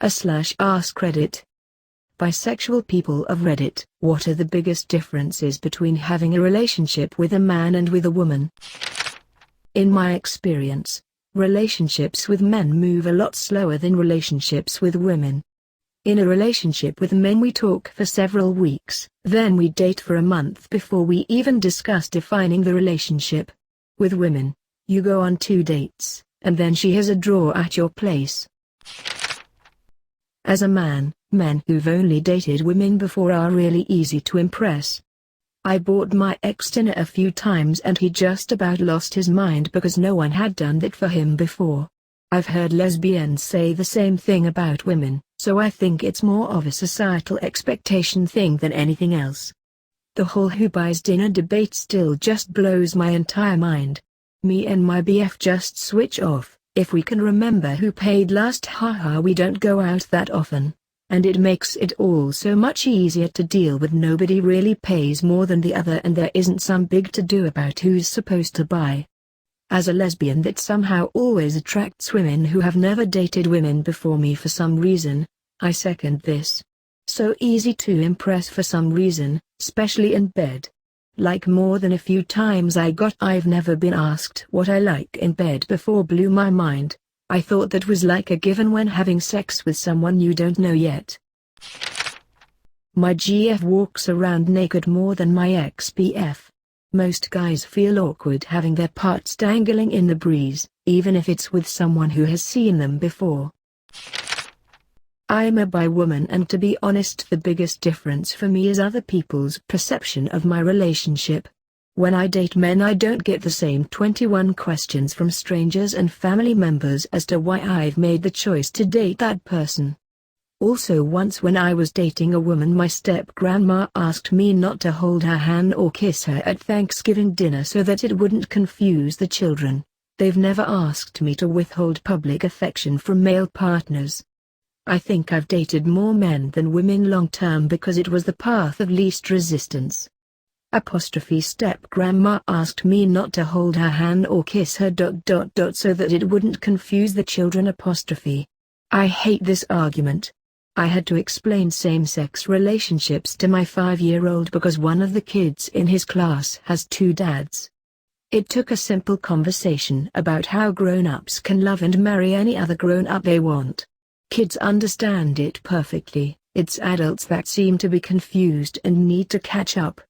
/askreddit. Bisexual people of Reddit, what are the biggest differences between having a relationship with a man and with a woman? In my experience, relationships with men move a lot slower than relationships with women. In a relationship with men we talk for several weeks, then we date for a month before we even discuss defining the relationship. With women, you go on 2 dates, and then she has a draw at your place. As a man, men who've only dated women before are really easy to impress. I bought my ex dinner a few times and he just about lost his mind because no one had done that for him before. I've heard lesbians say the same thing about women, so I think it's more of a societal expectation thing than anything else. The whole who buys dinner debate still just blows my entire mind. Me and my BF just switch off. If we can remember who paid last, haha, we don't go out that often. And it makes it all so much easier to deal with. Nobody really pays more than the other and there isn't some big to-do about who's supposed to buy. As a lesbian, that somehow always attracts women who have never dated women before me for some reason. I second this. So easy to impress for some reason, especially in bed. Like more than a few times I've never been asked what I like in bed before blew my mind. I thought that was like a given when having sex with someone you don't know yet. My GF walks around naked more than my ex-BF. Most guys feel awkward having their parts dangling in the breeze, even if it's with someone who has seen them before. I'm a bi woman and to be honest the biggest difference for me is other people's perception of my relationship. When I date men I don't get the same 21 questions from strangers and family members as to why I've made the choice to date that person. Also once when I was dating a woman my step-grandma asked me not to hold her hand or kiss her at Thanksgiving dinner so that it wouldn't confuse the children. They've never asked me to withhold public affection from male partners. I think I've dated more men than women long-term because it was the path of least resistance. Step-grandma asked me not to hold her hand or kiss her ... so that it wouldn't confuse the children . I hate this argument. I had to explain same-sex relationships to my 5-year-old because one of the kids in his class has 2 dads. It took a simple conversation about how grown-ups can love and marry any other grown-up they want. Kids understand it perfectly, it's adults that seem to be confused and need to catch up.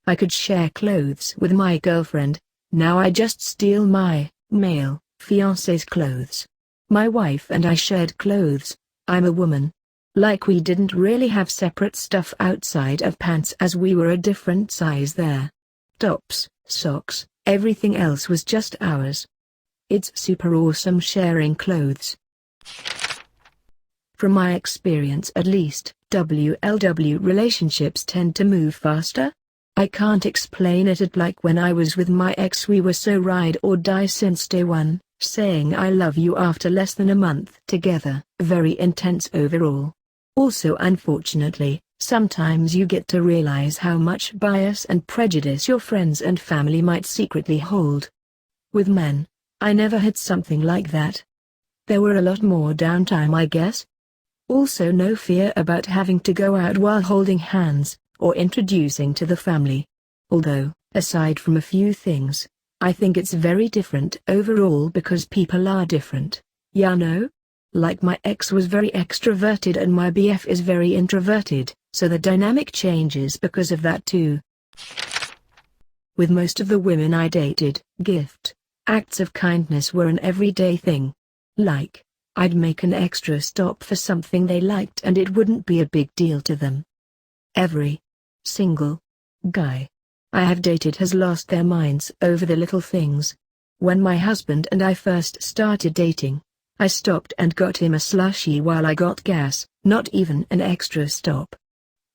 I could share clothes with my girlfriend, now I just steal my male fiancé's clothes. My wife and I shared clothes, I'm a woman. Like we didn't really have separate stuff outside of pants as we were a different size there. Tops, socks, everything else was just ours. It's super awesome sharing clothes. From my experience at least, WLW relationships tend to move faster. I can't explain it like when I was with my ex we were so ride or die since day one, saying I love you after less than a month together, very intense overall. Also unfortunately, sometimes you get to realize how much bias and prejudice your friends and family might secretly hold. With men, I never had something like that. There were a lot more downtime I guess. Also no fear about having to go out while holding hands, or introducing to the family. Although, aside from a few things, I think it's very different overall because people are different, ya know? Like my ex was very extroverted and my BF is very introverted, so the dynamic changes because of that too. With most of the women I dated, acts of kindness were an everyday thing. Like, I'd make an extra stop for something they liked and it wouldn't be a big deal to them. Every single guy I have dated has lost their minds over the little things. When my husband and I first started dating, I stopped and got him a slushie while I got gas, not even an extra stop.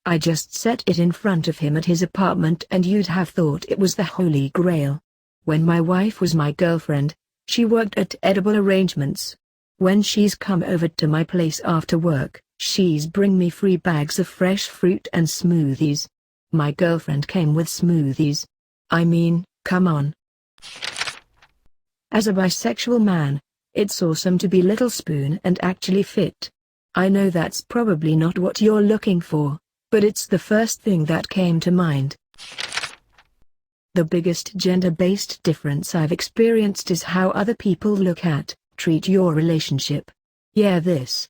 I just set it in front of him at his apartment and you'd have thought it was the Holy Grail. When my wife was my girlfriend, she worked at Edible Arrangements. When she's come over to my place after work, she's bring me free bags of fresh fruit and smoothies. My girlfriend came with smoothies. I mean, come on. As a bisexual man, It's awesome to be little spoon and actually fit. I know that's probably not what you're looking for, but it's the first thing that came to mind. The biggest gender-based difference I've experienced is how other people look at, treat your relationship. Yeah, this.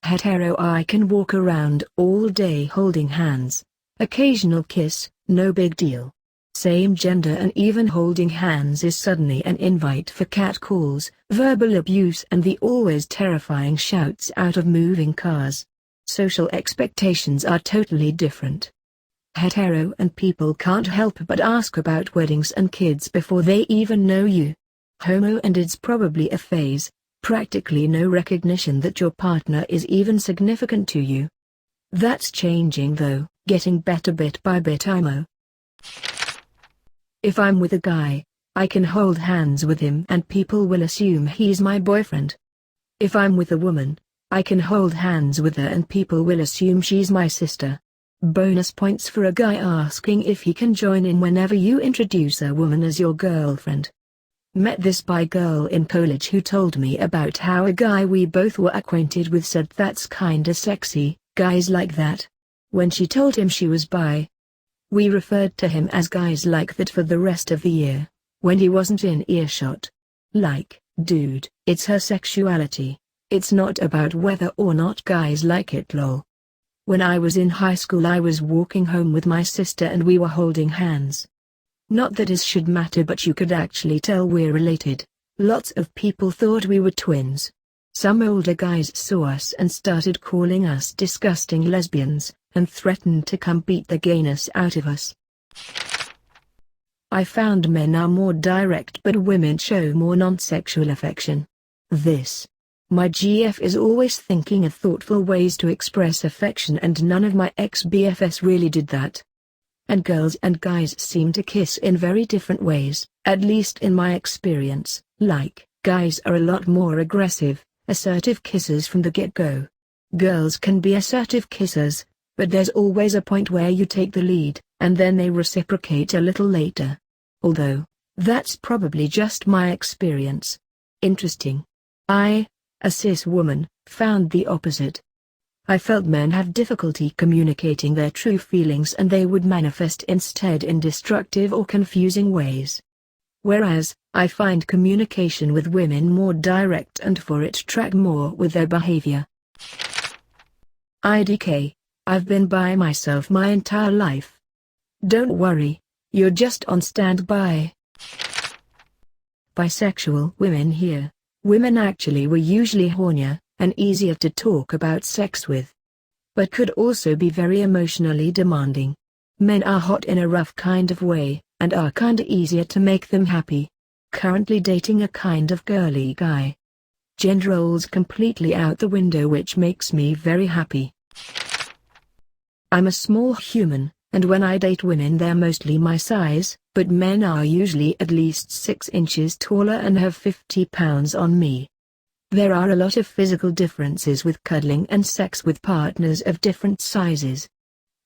Hetero, I can walk around all day holding hands. Occasional kiss, no big deal. Same gender and even holding hands is suddenly an invite for catcalls, verbal abuse and the always terrifying shouts out of moving cars. Social expectations are totally different. Hetero and people can't help but ask about weddings and kids before they even know you. Homo and it's probably a phase, practically no recognition that your partner is even significant to you. That's changing though, getting better bit by bit. IMO. If I'm with a guy, I can hold hands with him and people will assume he's my boyfriend. If I'm with a woman, I can hold hands with her and people will assume she's my sister. Bonus points for a guy asking if he can join in whenever you introduce a woman as your girlfriend. Met this bi girl in college who told me about how a guy we both were acquainted with said that's kinda sexy, guys like that. When she told him she was bi, we referred to him as guys like that for the rest of the year, when he wasn't in earshot. Like, dude, it's her sexuality. It's not about whether or not guys like it, lol. When I was in high school I was walking home with my sister and we were holding hands. Not that it should matter, but you could actually tell we're related. Lots of people thought we were twins. Some older guys saw us and started calling us disgusting lesbians, and threatened to come beat the gayness out of us. I found men are more direct but women show more non-sexual affection. This. My GF is always thinking of thoughtful ways to express affection and none of my ex-BFs really did that. And girls and guys seem to kiss in very different ways, at least in my experience. Like, guys are a lot more aggressive, assertive kissers from the get-go. Girls can be assertive kissers, but there's always a point where you take the lead, and then they reciprocate a little later. Although, that's probably just my experience. Interesting. I, a cis woman, found the opposite. I felt men have difficulty communicating their true feelings and they would manifest instead in destructive or confusing ways. Whereas, I find communication with women more direct and for it track more with their behavior. IDK. I've been by myself my entire life. Don't worry, you're just on standby. Bisexual women here. Women actually were usually hornier, and easier to talk about sex with. But could also be very emotionally demanding. Men are hot in a rough kind of way, and are kinda easier to make them happy. Currently dating a kind of girly guy. Gender roles completely out the window, which makes me very happy. I'm a small human, and when I date women they're mostly my size, but men are usually at least 6 inches taller and have 50 pounds on me. There are a lot of physical differences with cuddling and sex with partners of different sizes.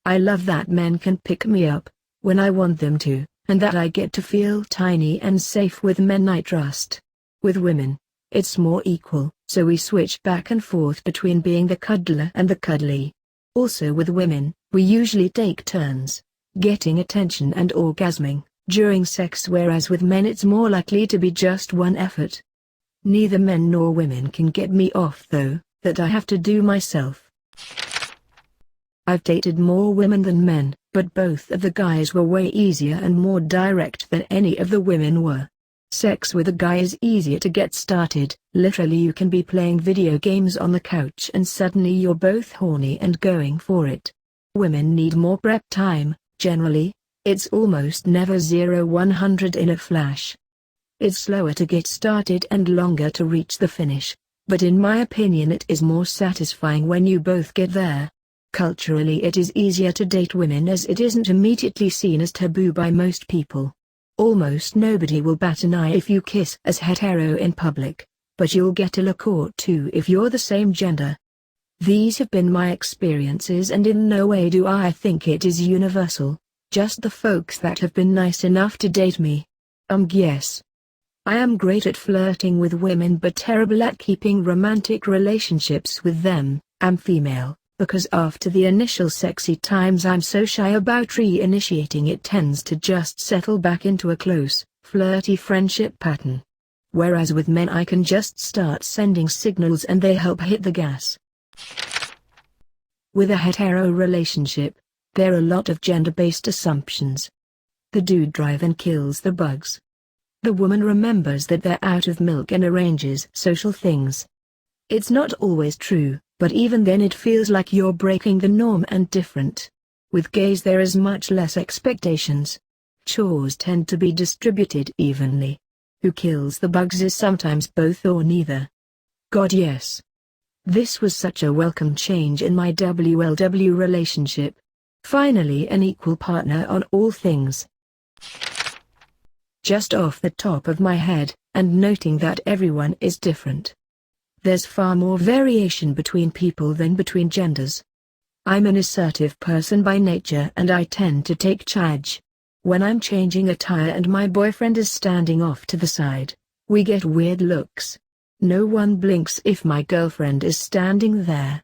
I love that men can pick me up, when I want them to, and that I get to feel tiny and safe with men I trust. With women, it's more equal, so we switch back and forth between being the cuddler and the cuddly. Also with women, we usually take turns, getting attention and orgasming, during sex, whereas with men it's more likely to be just one effort. Neither men nor women can get me off though, that I have to do myself. I've dated more women than men, but both of the guys were way easier and more direct than any of the women were. Sex with a guy is easier to get started, literally you can be playing video games on the couch and suddenly you're both horny and going for it. Women need more prep time, generally, it's almost never 0-100 in a flash. It's slower to get started and longer to reach the finish, but in my opinion it is more satisfying when you both get there. Culturally it is easier to date women as it isn't immediately seen as taboo by most people. Almost nobody will bat an eye if you kiss as hetero in public, but you'll get a look or two if you're the same gender. These have been my experiences and in no way do I think it is universal, just the folks that have been nice enough to date me. Yes. I am great at flirting with women but terrible at keeping romantic relationships with them. I'm female, because after the initial sexy times I'm so shy about re-initiating, it tends to just settle back into a close, flirty friendship pattern. Whereas with men I can just start sending signals and they help hit the gas. With a hetero relationship, there are a lot of gender-based assumptions. The dude drives and kills the bugs. The woman remembers that they're out of milk and arranges social things. It's not always true, but even then it feels like you're breaking the norm and different. With gays there is much less expectations. Chores tend to be distributed evenly. Who kills the bugs is sometimes both or neither. God yes. This was such a welcome change in my WLW relationship. Finally an equal partner on all things. Just off the top of my head, and noting that everyone is different. There's far more variation between people than between genders. I'm an assertive person by nature and I tend to take charge. When I'm changing attire and my boyfriend is standing off to the side, we get weird looks. No one blinks if my girlfriend is standing there.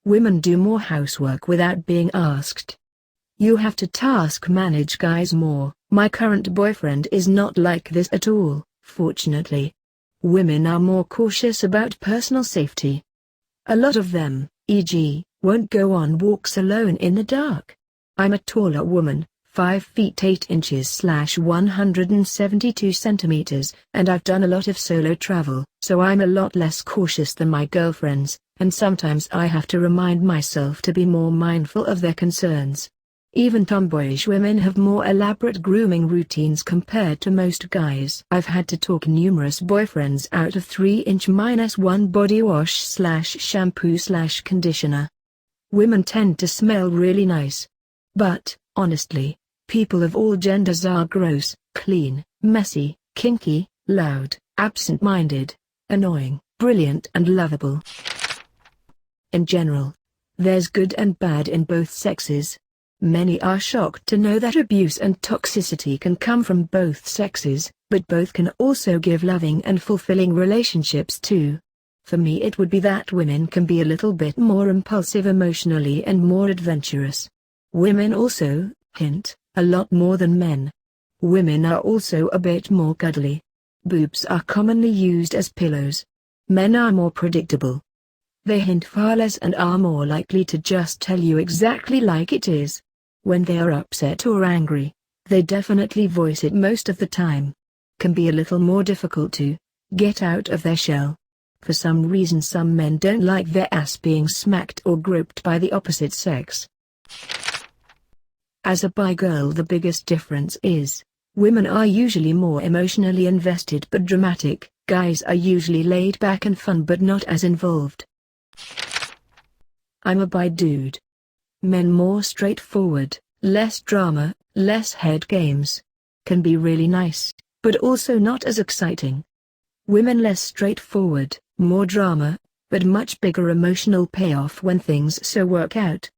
Women do more housework without being asked. You have to task manage guys more. My current boyfriend is not like this at all, fortunately. Women are more cautious about personal safety. A lot of them, e.g., won't go on walks alone in the dark. I'm a taller woman, 5 feet 8 inches / 172 centimeters, and I've done a lot of solo travel, so I'm a lot less cautious than my girlfriends, and sometimes I have to remind myself to be more mindful of their concerns. Even tomboyish women have more elaborate grooming routines compared to most guys. I've had to talk numerous boyfriends out of 3-1 body wash / shampoo / conditioner. Women tend to smell really nice. But, honestly, people of all genders are gross, clean, messy, kinky, loud, absent-minded, annoying, brilliant and lovable. In general, there's good and bad in both sexes. Many are shocked to know that abuse and toxicity can come from both sexes, but both can also give loving and fulfilling relationships too. For me it would be that women can be a little bit more impulsive emotionally and more adventurous. Women also, hint, a lot more than men. Women are also a bit more cuddly. Boobs are commonly used as pillows. Men are more predictable. They hint far less and are more likely to just tell you exactly like it is. When they are upset or angry, they definitely voice it most of the time. Can be a little more difficult to get out of their shell. For some reason some men don't like their ass being smacked or groped by the opposite sex. As a bi girl the biggest difference is, women are usually more emotionally invested but dramatic, guys are usually laid back and fun but not as involved. I'm a bi dude. Men more straightforward, less drama, less head games. Can be really nice, but also not as exciting. Women less straightforward, more drama, but much bigger emotional payoff when things so work out.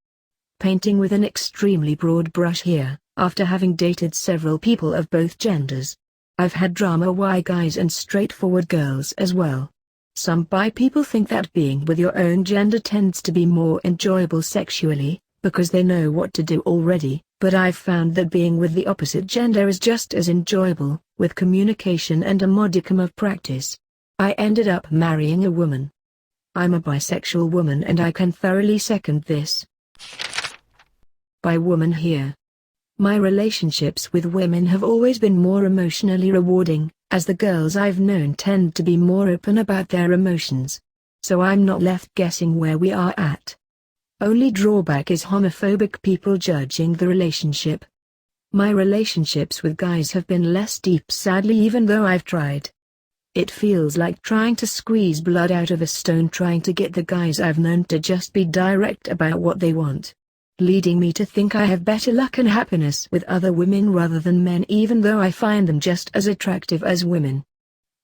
Painting with an extremely broad brush here, after having dated several people of both genders. I've had drama guys and straightforward girls as well. Some bi people think that being with your own gender tends to be more enjoyable sexually, because they know what to do already, but I've found that being with the opposite gender is just as enjoyable, with communication and a modicum of practice. I ended up marrying a woman. I'm a bisexual woman and I can thoroughly second this. Bi woman here. My relationships with women have always been more emotionally rewarding, as the girls I've known tend to be more open about their emotions. So I'm not left guessing where we are at. Only drawback is homophobic people judging the relationship. My relationships with guys have been less deep sadly even though I've tried. It feels like trying to squeeze blood out of a stone trying to get the guys I've known to just be direct about what they want. Leading me to think I have better luck and happiness with other women rather than men even though I find them just as attractive as women.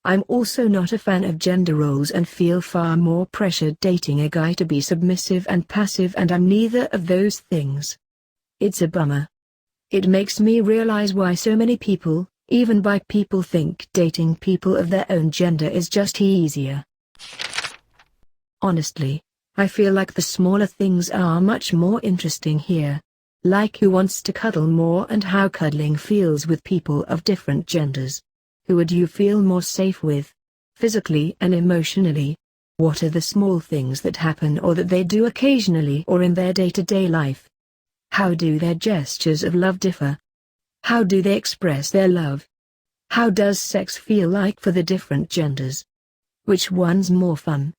I'm also not a fan of gender roles and feel far more pressure dating a guy to be submissive and passive and I'm neither of those things. It's a bummer. It makes me realize why so many people, Even bi people think dating people of their own gender is just easier. Honestly, I feel like the smaller things are much more interesting here. Like who wants to cuddle more and how cuddling feels with people of different genders. Who would you feel more safe with? Physically and emotionally. What are the small things that happen or that they do occasionally or in their day-to-day life? How do their gestures of love differ? How do they express their love? How does sex feel like for the different genders? Which one's more fun?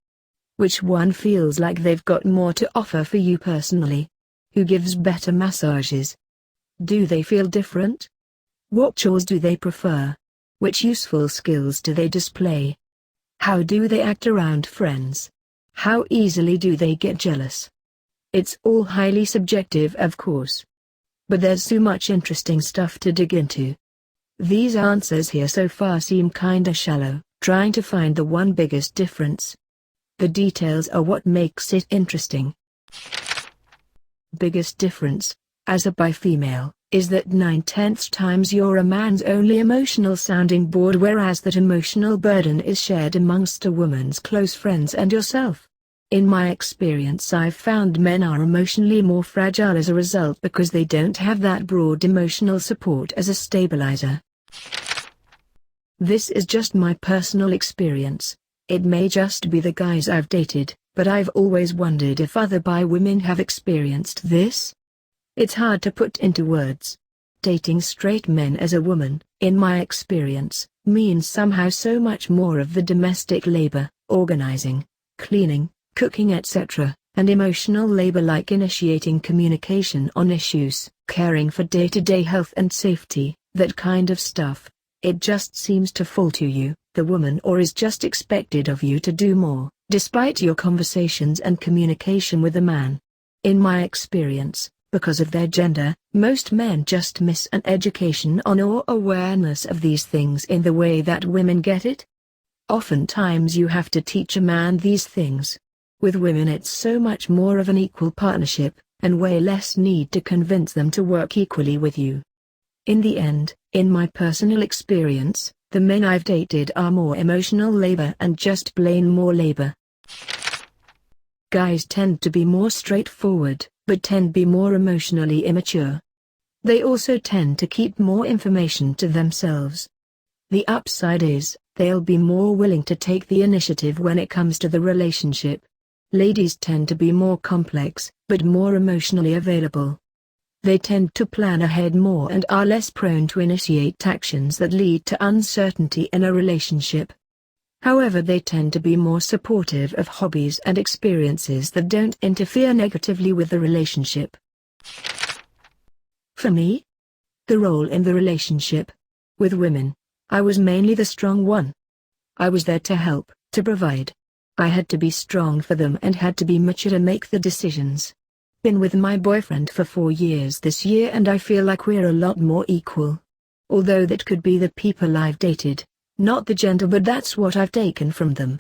Which one feels like they've got more to offer for you personally? Who gives better massages? Do they feel different? What chores do they prefer? Which useful skills do they display? How do they act around friends? How easily do they get jealous? It's all highly subjective, of course. But there's so much interesting stuff to dig into. These answers here so far seem kinda shallow, trying to find the one biggest difference. The details are what makes it interesting. Biggest difference, as a bi-female, is that 9/10 times you're a man's only emotional sounding board, whereas that emotional burden is shared amongst a woman's close friends and yourself. In my experience, I've found men are emotionally more fragile as a result because they don't have that broad emotional support as a stabilizer. This is just my personal experience. It may just be the guys I've dated, but I've always wondered if other bi women have experienced this. It's hard to put into words. Dating straight men as a woman, in my experience, means somehow so much more of the domestic labor, organizing, cleaning, cooking, etc., and emotional labor like initiating communication on issues, caring for day-to-day health and safety, that kind of stuff. It just seems to fall to you, the woman, or is just expected of you to do more, despite your conversations and communication with the man. In my experience, because of their gender, most men just miss an education on or awareness of these things in the way that women get it. Oftentimes you have to teach a man these things. With women it's so much more of an equal partnership, and way less need to convince them to work equally with you. In the end, in my personal experience, the men I've dated are more emotional labor and just plain more labor. Guys tend to be more straightforward, but tend to be more emotionally immature. They also tend to keep more information to themselves. The upside is, they'll be more willing to take the initiative when it comes to the relationship. Ladies tend to be more complex, but more emotionally available. They tend to plan ahead more and are less prone to initiate actions that lead to uncertainty in a relationship. However, they tend to be more supportive of hobbies and experiences that don't interfere negatively with the relationship. For me, the role in the relationship. With women, I was mainly the strong one. I was there to help, to provide. I had to be strong for them and had to be mature to make the decisions. Been with my boyfriend for 4 years this year and I feel like we're a lot more equal. Although that could be the people I've dated, not the gender, but that's what I've taken from them.